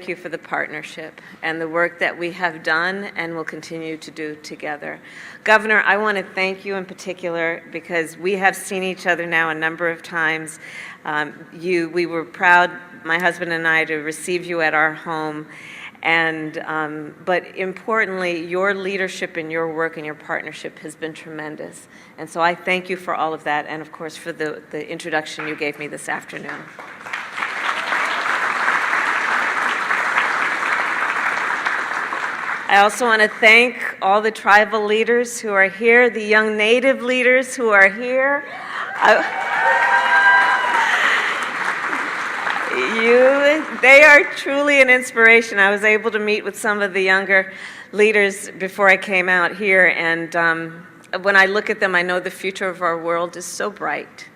you for the partnership and the work that we have done and will continue to do together. Governor, I want to thank you in particular because we have seen each other now a number of times. We were proud, my husband and I, to receive you at our home. But importantly, your leadership and your work and your partnership has been tremendous. And so I thank you for all of that and, of course, for the introduction you gave me this afternoon. I also want to thank all the tribal leaders who are here, the young Native leaders who are here. They are truly an inspiration. I was able to meet with some of the younger leaders before I came out here, and when I look at them, I know the future of our world is so bright.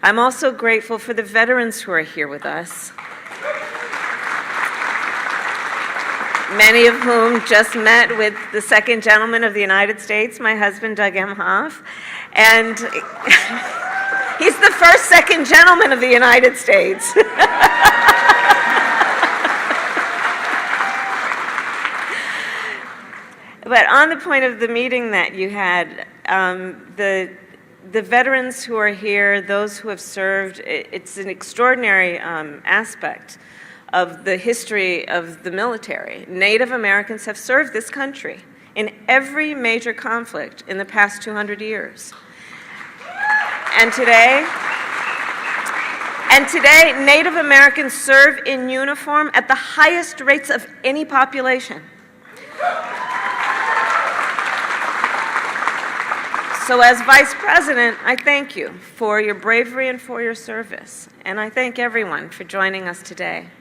I'm also grateful for the veterans who are here with us, many of whom just met with the second gentleman of the United States, my husband, Doug Emhoff, and he's the first second gentleman of the United States. But on the point of the meeting that you had, the veterans who are here, those who have served, it's an extraordinary aspect of the history of the military. Native Americans have served this country in every major conflict in the past 200 years. And today, Native Americans serve in uniform at the highest rates of any population. So as Vice President, I thank you for your bravery and for your service. And I thank everyone for joining us today.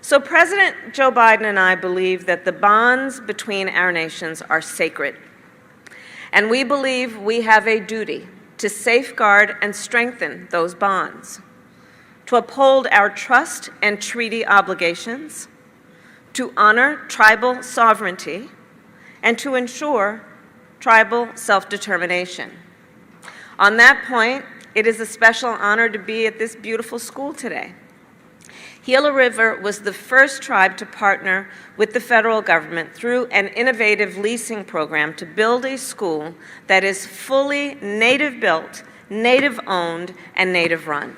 So President Joe Biden and I believe that the bonds between our nations are sacred. And we believe we have a duty to safeguard and strengthen those bonds, to uphold our trust and treaty obligations, to honor tribal sovereignty, and to ensure tribal self-determination. On that point, it is a special honor to be at this beautiful school today. Gila River was the first tribe to partner with the federal government through an innovative leasing program to build a school that is fully Native-built, Native-owned, and Native-run.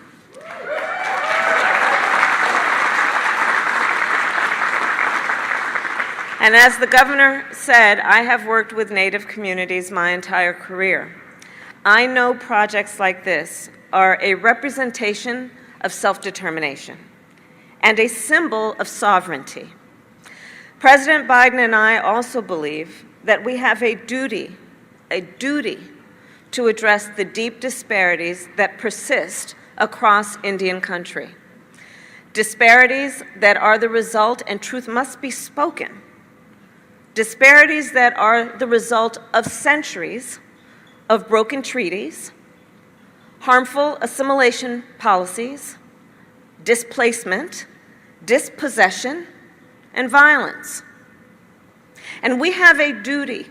And as the governor said, I have worked with Native communities my entire career. I know projects like this are a representation of self-determination and a symbol of sovereignty. President Biden and I also believe that we have a duty to address the deep disparities that persist across Indian country. Disparities that are the result, and truth must be spoken, disparities that are the result of centuries of broken treaties, harmful assimilation policies, displacement, dispossession, and violence. And we have a duty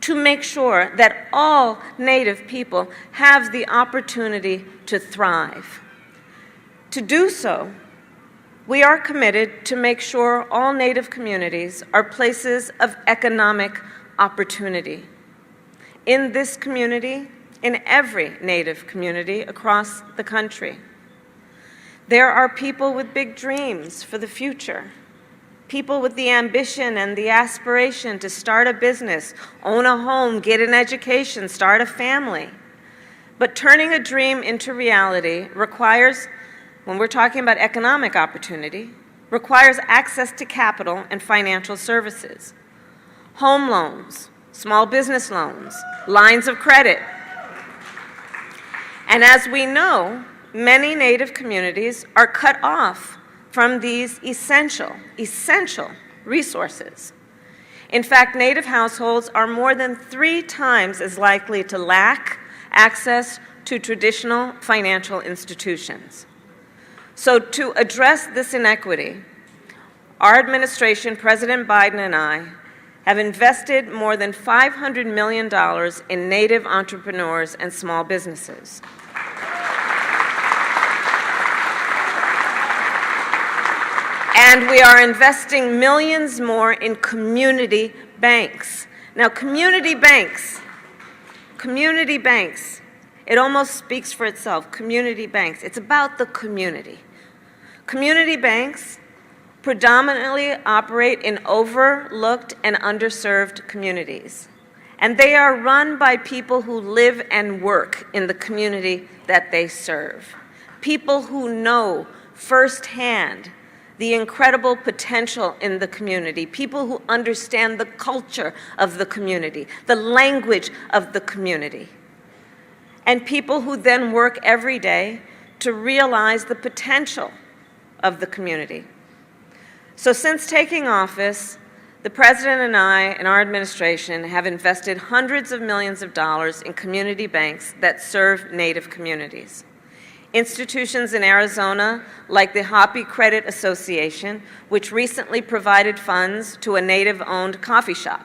to make sure that all Native people have the opportunity to thrive. To do so, we are committed to make sure all Native communities are places of economic opportunity. In this community, in every Native community across the country. There are people with big dreams for the future, people with the ambition and the aspiration to start a business, own a home, get an education, start a family. But turning a dream into reality requires, when we're talking about economic opportunity, requires access to capital and financial services, home loans, small business loans, lines of credit. And as we know, many Native communities are cut off from these essential resources. In fact, Native households are more than 3 times as likely to lack access to traditional financial institutions. So to address this inequity, our administration, President Biden and I, have invested more than $500 million in Native entrepreneurs and small businesses. And we are investing millions more in community banks. Now, community banks, it almost speaks for itself, community banks. It's about the community. Community banks predominantly operate in overlooked and underserved communities. And they are run by people who live and work in the community that they serve. People who know firsthand the incredible potential in the community, people who understand the culture of the community, the language of the community, and people who then work every day to realize the potential of the community. So since taking office, the President and I and our administration have invested hundreds of millions of dollars in community banks that serve Native communities. Institutions in Arizona, like the Hopi Credit Association, which recently provided funds to a Native-owned coffee shop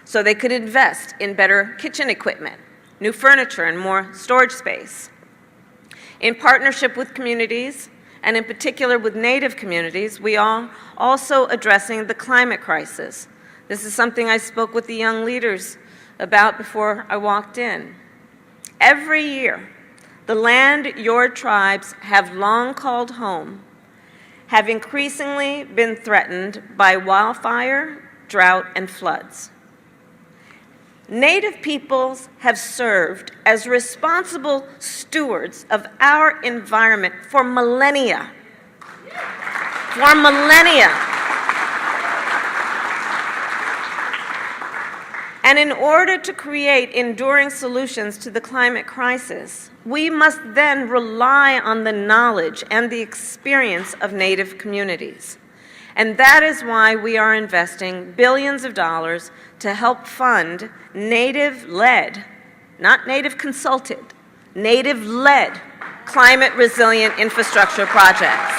so they could invest in better kitchen equipment, new furniture, and more storage space. In partnership with communities, and in particular with Native communities, we are also addressing the climate crisis. This is something I spoke with the young leaders about before I walked in. Every year, the land your tribes have long called home have increasingly been threatened by wildfire, drought, and floods. Native peoples have served as responsible stewards of our environment for millennia. For millennia. And in order to create enduring solutions to the climate crisis, we must then rely on the knowledge and the experience of Native communities. And that is why we are investing billions of dollars to help fund Native-led, not Native-consulted, Native-led climate-resilient infrastructure projects.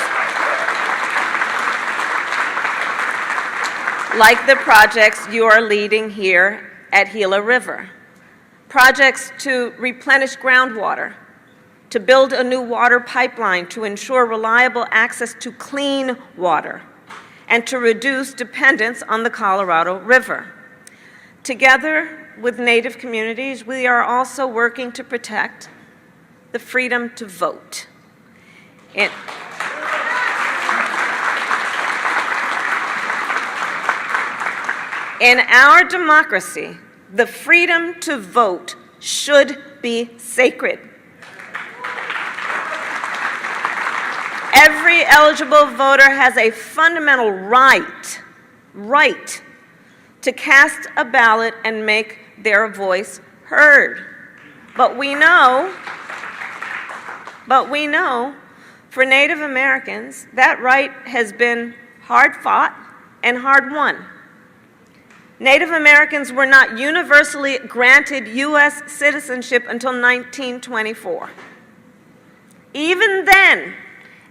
Like the projects you are leading here at Gila River. Projects to replenish groundwater, to build a new water pipeline to ensure reliable access to clean water, and to reduce dependence on the Colorado River. Together with Native communities, we are also working to protect the freedom to vote. In our democracy, the freedom to vote should be sacred. Every eligible voter has a fundamental right to cast a ballot and make their voice heard. But we know, for Native Americans, that right has been hard fought and hard won. Native Americans were not universally granted U.S. citizenship until 1924. Even then,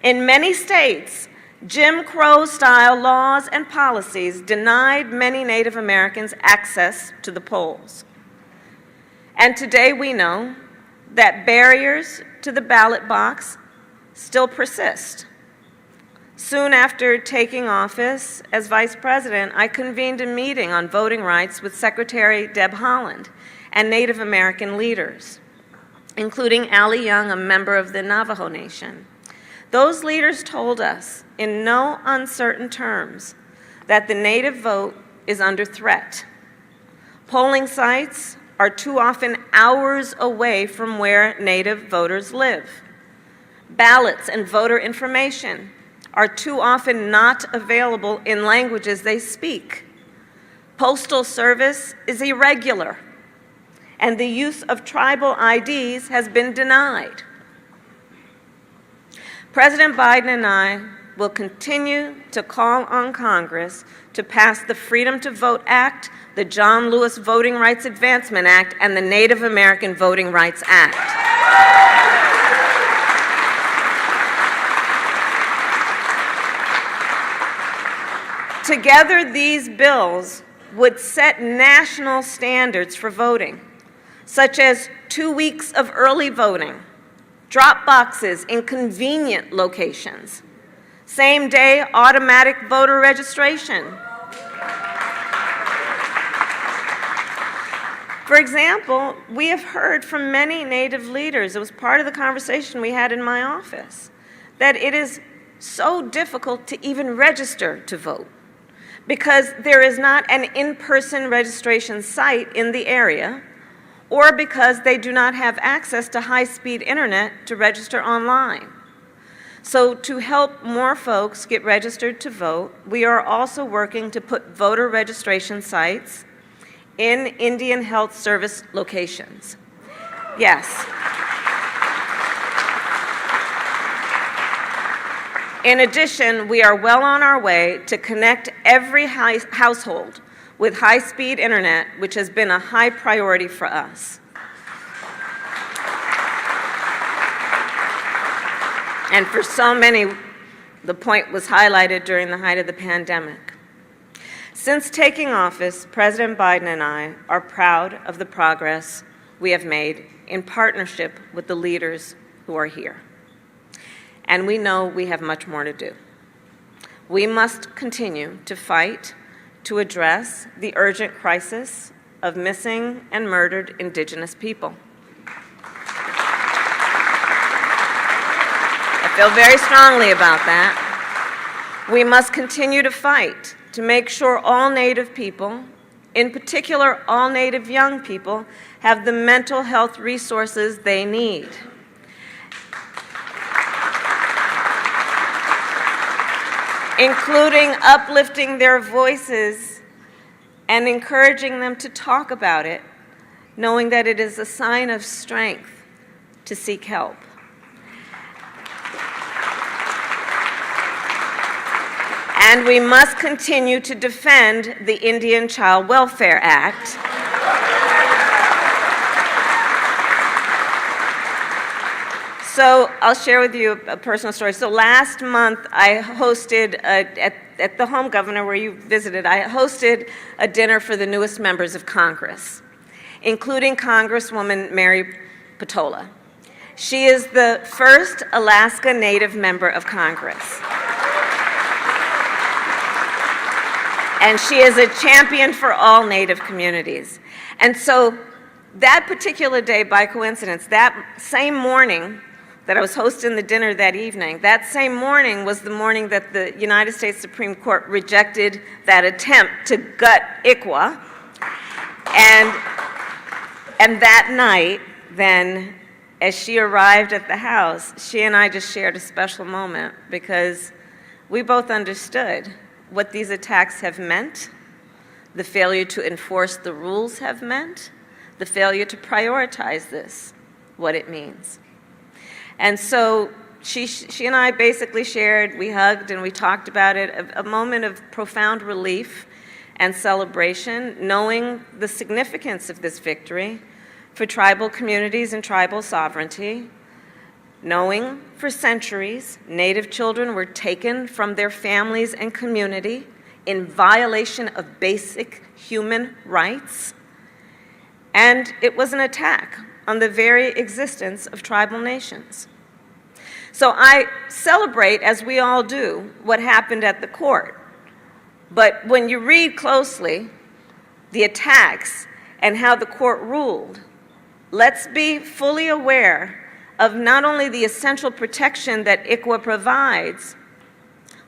in many states, Jim Crow-style laws and policies denied many Native Americans access to the polls. And today we know that barriers to the ballot box still persist. Soon after taking office as Vice President, I convened a meeting on voting rights with Secretary Deb Haaland and Native American leaders, including Allie Young, a member of the Navajo Nation. Those leaders told us in no uncertain terms that the Native vote is under threat. Polling sites are too often hours away from where Native voters live. Ballots and voter information are too often not available in languages they speak. Postal service is irregular, and the use of tribal IDs has been denied. President Biden and I will continue to call on Congress to pass the Freedom to Vote Act, the John Lewis Voting Rights Advancement Act, and the Native American Voting Rights Act. Together, these bills would set national standards for voting, such as 2 weeks of early voting, drop boxes in convenient locations, Same-day automatic voter registration. For example, we have heard from many Native leaders, it was part of the conversation we had in my office, that it is so difficult to even register to vote because there is not an in-person registration site in the area, or because they do not have access to high-speed internet to register online. So to help more folks get registered to vote, we are also working to put voter registration sites in Indian Health Service locations. Yes. In addition, we are well on our way to connect every household with high-speed internet, which has been a high priority for us. And for so many, the point was highlighted during the height of the pandemic. Since taking office, President Biden and I are proud of the progress we have made in partnership with the leaders who are here. And we know we have much more to do. We must continue to fight to address the urgent crisis of missing and murdered Indigenous people. I feel very strongly about that. We must continue to fight to make sure all Native people, in particular all Native young people, have the mental health resources they need. Including uplifting their voices and encouraging them to talk about it, knowing that it is a sign of strength to seek help. And we must continue to defend the Indian Child Welfare Act. So I'll share with you a personal story. So last month I hosted, at the home governor where you visited, I hosted a dinner for the newest members of Congress, including Congresswoman Mary Patola. She is the first Alaska Native member of Congress. And she is a champion for all Native communities. And so that particular day, by coincidence, that same morning that I was hosting the dinner that evening, that same morning was the morning that the United States Supreme Court rejected that attempt to gut ICWA. And that night, then, as she arrived at the house, she and I just shared a special moment because we both understood what these attacks have meant, the failure to enforce the rules have meant, the failure to prioritize this, what it means. And so she and I basically shared, we hugged and we talked about it, a moment of profound relief and celebration, knowing the significance of this victory for tribal communities and tribal sovereignty, knowing for centuries Native children were taken from their families and community in violation of basic human rights, and it was an attack on the very existence of tribal nations. So I celebrate, as we all do, what happened at the court. But when you read closely the attacks and how the court ruled, let's be fully aware of not only the essential protection that ICWA provides,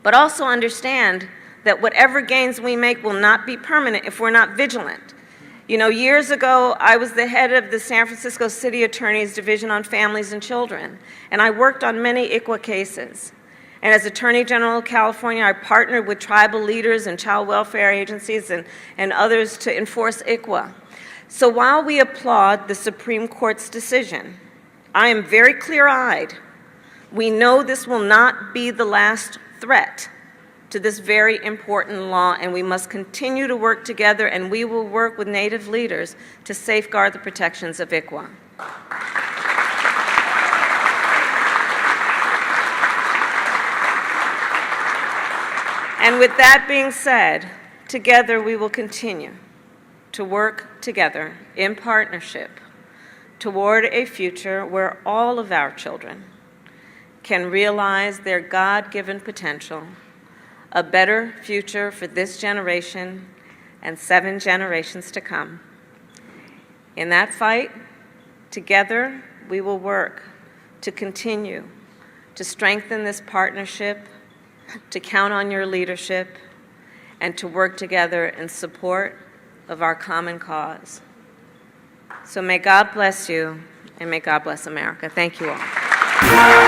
but also understand that whatever gains we make will not be permanent if we're not vigilant. You know, years ago, I was the head of the San Francisco City Attorney's Division on Families and Children, and I worked on many ICWA cases. And as Attorney General of California, I partnered with tribal leaders and child welfare agencies and others to enforce ICWA. So while we applaud the Supreme Court's decision, I am very clear-eyed. We know this will not be the last threat to this very important law, and we must continue to work together, and we will work with Native leaders to safeguard the protections of ICWA. And with that being said, together we will continue to work together in partnership toward a future where all of our children can realize their God-given potential, a better future for this generation and 7 generations to come. In that fight, together, we will work to continue to strengthen this partnership, to count on your leadership, and to work together in support of our common cause. So may God bless you, and may God bless America. Thank you all.